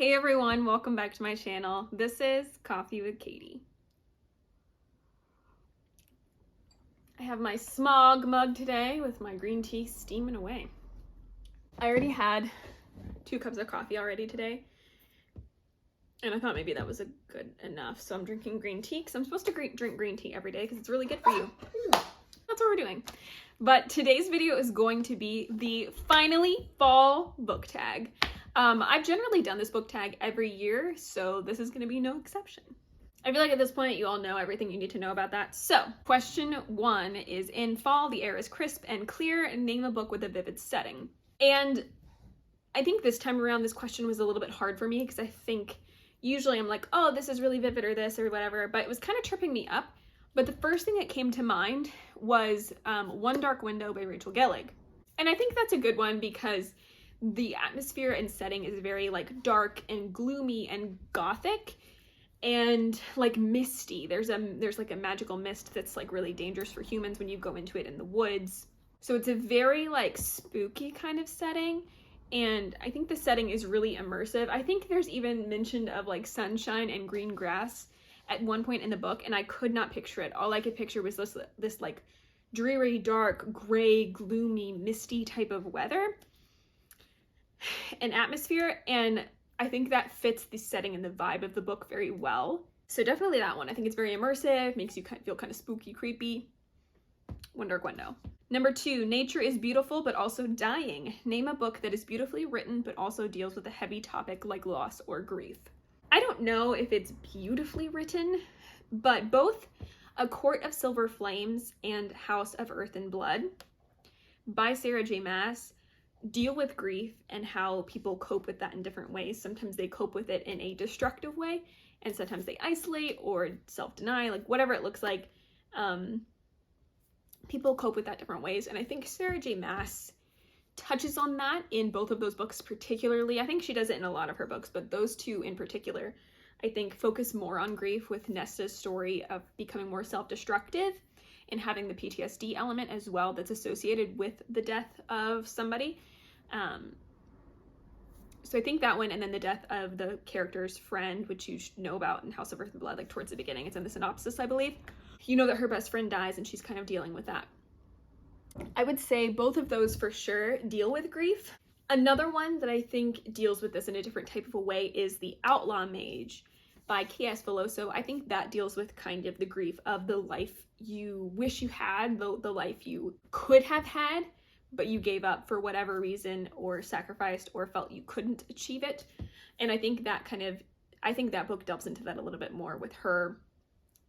Hey everyone, welcome back to my channel. This is Coffee with Katie. I have my smog mug today with my green tea steaming away. I already had 2 cups of coffee already today, and I thought maybe that was good enough. So I'm drinking green tea because I'm supposed to drink green tea every day because it's really good for you. That's what we're doing. But today's video is going to be the finally fall book tag. I've generally done this book tag every year, so this is going to be no exception. I feel like at this point you all know everything you need to know about that. So, question 1 is, in fall, the air is crisp and clear. Name a book with a vivid setting. And I think this time around this question was a little bit hard for me because I think usually I'm like, oh, this is really vivid or this or whatever, but it was kind of tripping me up. But the first thing that came to mind was One Dark Window by Rachel Gellig. And I think that's a good one because the atmosphere and setting is very like dark and gloomy and gothic and like misty. There's like a magical mist that's like really dangerous for humans when you go into it in the woods. So it's a very like spooky kind of setting, and I think the setting is really immersive. I think there's even mention of like sunshine and green grass at one point in the book, and I could not picture it. All I could picture was this like dreary, dark, gray, gloomy, misty type of weather and atmosphere, and I think that fits the setting and the vibe of the book very well. So definitely that one. I think it's very immersive, makes you feel kind of spooky, creepy. One Dark Window. Number 2, nature is beautiful but also dying. Name a book that is beautifully written but also deals with a heavy topic like loss or grief. I don't know if it's beautifully written, but both A Court of Silver Flames and House of Earth and Blood by Sarah J. Maas deal with grief and how people cope with that in different ways. Sometimes they cope with it in a destructive way, and sometimes they isolate or self-deny, like whatever it looks like. People cope with that different ways, and I think Sarah J. Maas touches on that in both of those books particularly. I think she does it in a lot of her books, but those 2 in particular, I think, focus more on grief, with Nesta's story of becoming more self-destructive and having the PTSD element as well that's associated with the death of somebody. So I think that one, and then the death of the character's friend, which you should know about in House of Earth and Blood, like towards the beginning. It's in the synopsis, I believe. You know that her best friend dies and she's kind of dealing with that. I would say both of those for sure deal with grief. Another one that I think deals with this in a different type of a way is The Outlaw Mage by K.S. Veloso. I think that deals with kind of the grief of the life you wish you had, the life you could have had, but you gave up for whatever reason, or sacrificed, or felt you couldn't achieve it. And I think that book delves into that a little bit more, with her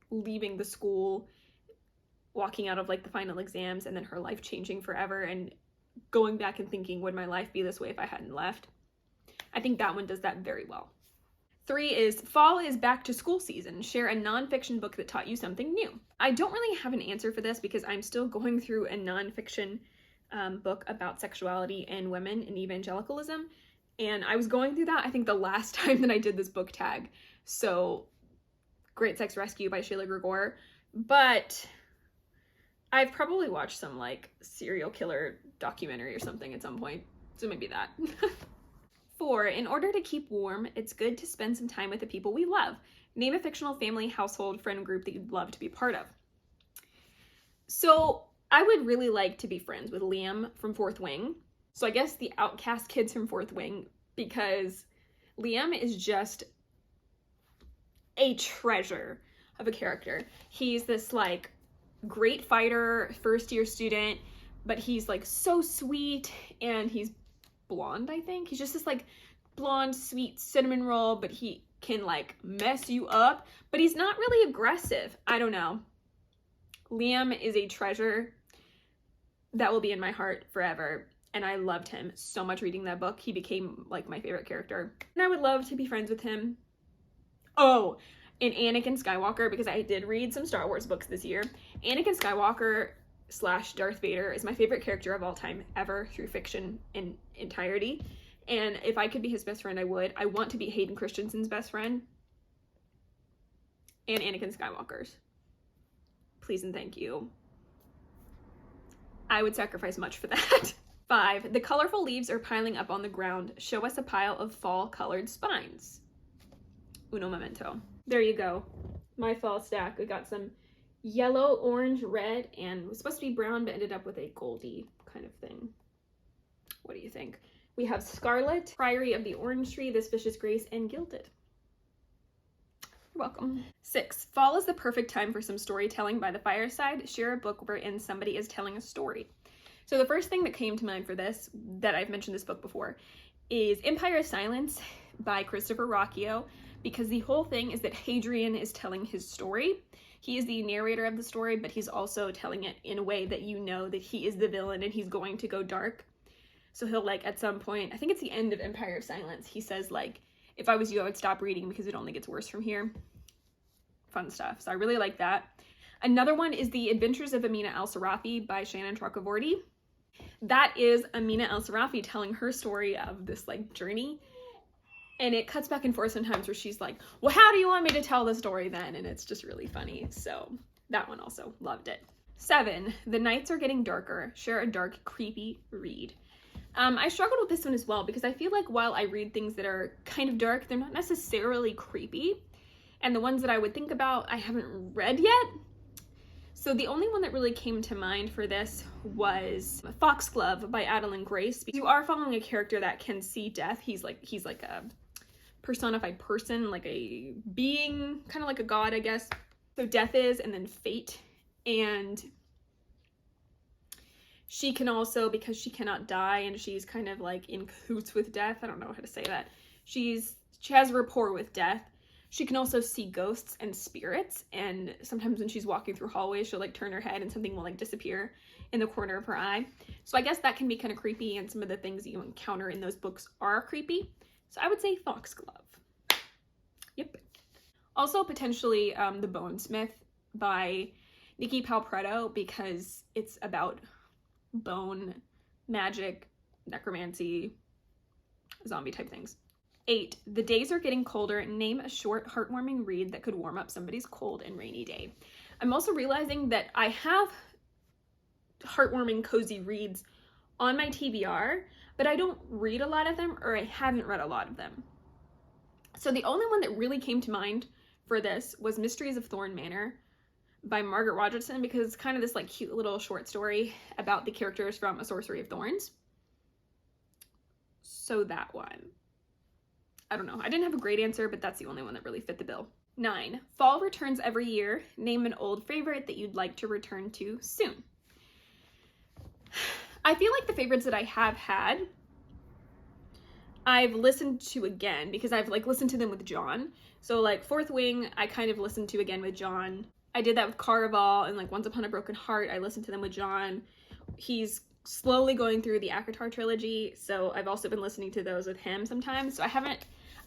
leaving the school, walking out of like the final exams, and then her life changing forever and going back and thinking, would my life be this way if I hadn't left? I think that one does that very well. 3 is fall is back to school season. Share a nonfiction book that taught you something new. I don't really have an answer for this because I'm still going through a nonfiction book about sexuality and women and evangelicalism, and I was going through that I think the last time that I did this book tag. So Great Sex Rescue by Sheila Gregor, but I've probably watched some like serial killer documentary or something at some point, so maybe that. 4, in order to keep warm, it's good to spend some time with the people we love. Name a fictional family, household, friend group that you'd love to be part of. So I would really like to be friends with Liam from Fourth Wing. So I guess the outcast kids from Fourth Wing, because Liam is just a treasure of a character. He's this like great fighter, first year student, but he's like so sweet, and he's blonde, I think. He's just this like blonde, sweet cinnamon roll, but he can like mess you up, but he's not really aggressive. I don't know. Liam is a treasure that will be in my heart forever, and I loved him so much reading that book. He became like my favorite character, and I would love to be friends with him. Oh, and Anakin Skywalker, because I did read some Star Wars books this year. Anakin Skywalker / Darth Vader is my favorite character of all time ever through fiction in entirety, and if I could be his best friend, I would. I want to be Hayden Christensen's best friend and Anakin Skywalker's. Please and thank you. I would sacrifice much for that. 5, the colorful leaves are piling up on the ground. Show us a pile of fall-colored spines. Uno momento. There you go. My fall stack. We got some yellow, orange, red, and it was supposed to be brown, but ended up with a goldy kind of thing. What do you think? We have Scarlet, Priory of the Orange Tree, This Vicious Grace, and Gilded. You're welcome. 6, fall is the perfect time for some storytelling by the fireside. Share a book wherein somebody is telling a story. So the first thing that came to mind for this, that I've mentioned this book before, is Empire of Silence by Christopher Rocchio, because the whole thing is that Hadrian is telling his story. He is the narrator of the story, but he's also telling it in a way that you know that he is the villain and he's going to go dark. So he'll, like, at some point, I think it's the end of Empire of Silence, he says, like, if I was you, I would stop reading because it only gets worse from here. Fun stuff. So I really like that. Another one is The Adventures of Amina al-Sarafi by Shannon Chakravorty. That is Amina al-Sarafi telling her story of this, like, journey. And it cuts back and forth sometimes where she's like, well, how do you want me to tell the story then? And it's just really funny. So that one also, loved it. 7, the nights are getting darker. Share a dark, creepy read. I struggled with this one as well because I feel like while I read things that are kind of dark, they're not necessarily creepy. And the ones that I would think about, I haven't read yet. So the only one that really came to mind for this was Foxglove by Adeline Grace. You are following a character that can see death. He's like a personified person, like a being, kind of like a god, I guess. So death is, and then fate. And she can also, because she cannot die and she's kind of like in cahoots with death, I don't know how to say that. She has rapport with death. She can also see ghosts and spirits, and sometimes when she's walking through hallways, she'll like turn her head and something will like disappear in the corner of her eye. So I guess that can be kind of creepy, and some of the things that you encounter in those books are creepy. So I would say Foxglove. Yep. Also potentially The Bonesmith by Nikki Palpretto, because it's about bone, magic, necromancy, zombie type things. 8, the days are getting colder. Name a short, heartwarming read that could warm up somebody's cold and rainy day. I'm also realizing that I have heartwarming, cozy reads on my TBR, but I don't read a lot of them, or I haven't read a lot of them. So the only one that really came to mind for this was Mysteries of Thorn Manor by Margaret Rogerson, because it's kind of this like cute little short story about the characters from A Sorcery of Thorns. So that one. I don't know. I didn't have a great answer, but that's the only one that really fit the bill. 9, fall returns every year. Name an old favorite that you'd like to return to soon. I feel like the favorites that I have had, I've listened to again because I've like listened to them with John. So like Fourth Wing, I kind of listened to again with John. I did that with Caraval, and like Once Upon a Broken Heart, I listened to them with John. He's slowly going through the ACOTAR trilogy, so I've also been listening to those with him sometimes. So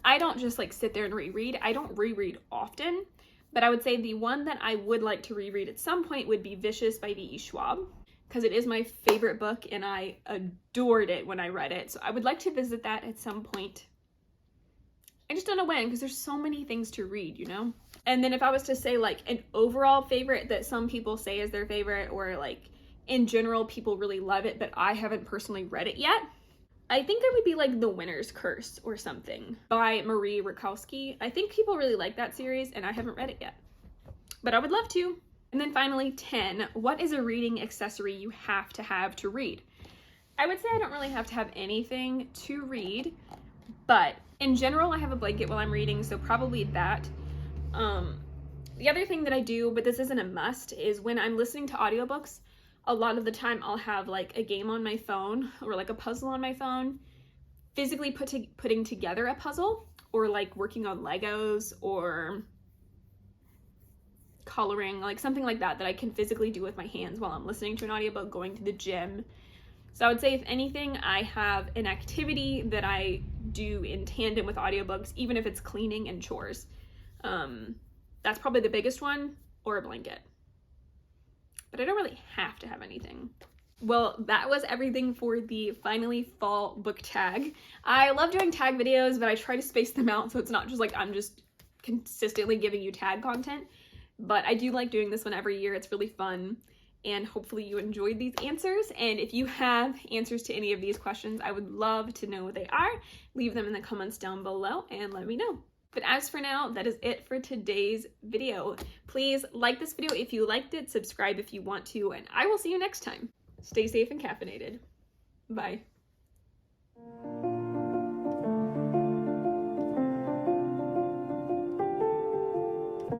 I don't just like sit there and reread. I don't reread often, but I would say the one that I would like to reread at some point would be Vicious by V.E. Schwab, because it is my favorite book and I adored it when I read it. So I would like to visit that at some point. I just don't know when, because there's so many things to read, you know? And then if I was to say like an overall favorite that some people say is their favorite, or like in general people really love it, but I haven't personally read it yet, I think it would be like The Winner's Curse or something by Marie Rakowski. I think people really like that series and I haven't read it yet, but I would love to. And then finally 10, what is a reading accessory you have to read? I would say I don't really have to have anything to read, but in general I have a blanket while I'm reading, so probably that. The other thing that I do, but this isn't a must, is when I'm listening to audiobooks, a lot of the time I'll have like a game on my phone or like a puzzle on my phone, physically putting together a puzzle, or like working on Legos or coloring, like something like that I can physically do with my hands while I'm listening to an audiobook, going to the gym. So I would say if anything, I have an activity that I do in tandem with audiobooks, even if it's cleaning and chores. That's probably the biggest one, or a blanket. But I don't really have to have anything. Well, that was everything for the Finally Fall book tag. I love doing tag videos, but I try to space them out so it's not just like I'm just consistently giving you tag content. But I do like doing this one every year. It's really fun. and hopefully you enjoyed these answers. And if you have answers to any of these questions, I would love to know what they are. Leave them in the comments down below and let me know. But as for now, that is it for today's video. Please like this video if you liked it, subscribe if you want to, and I will see you next time. Stay safe and caffeinated. Bye.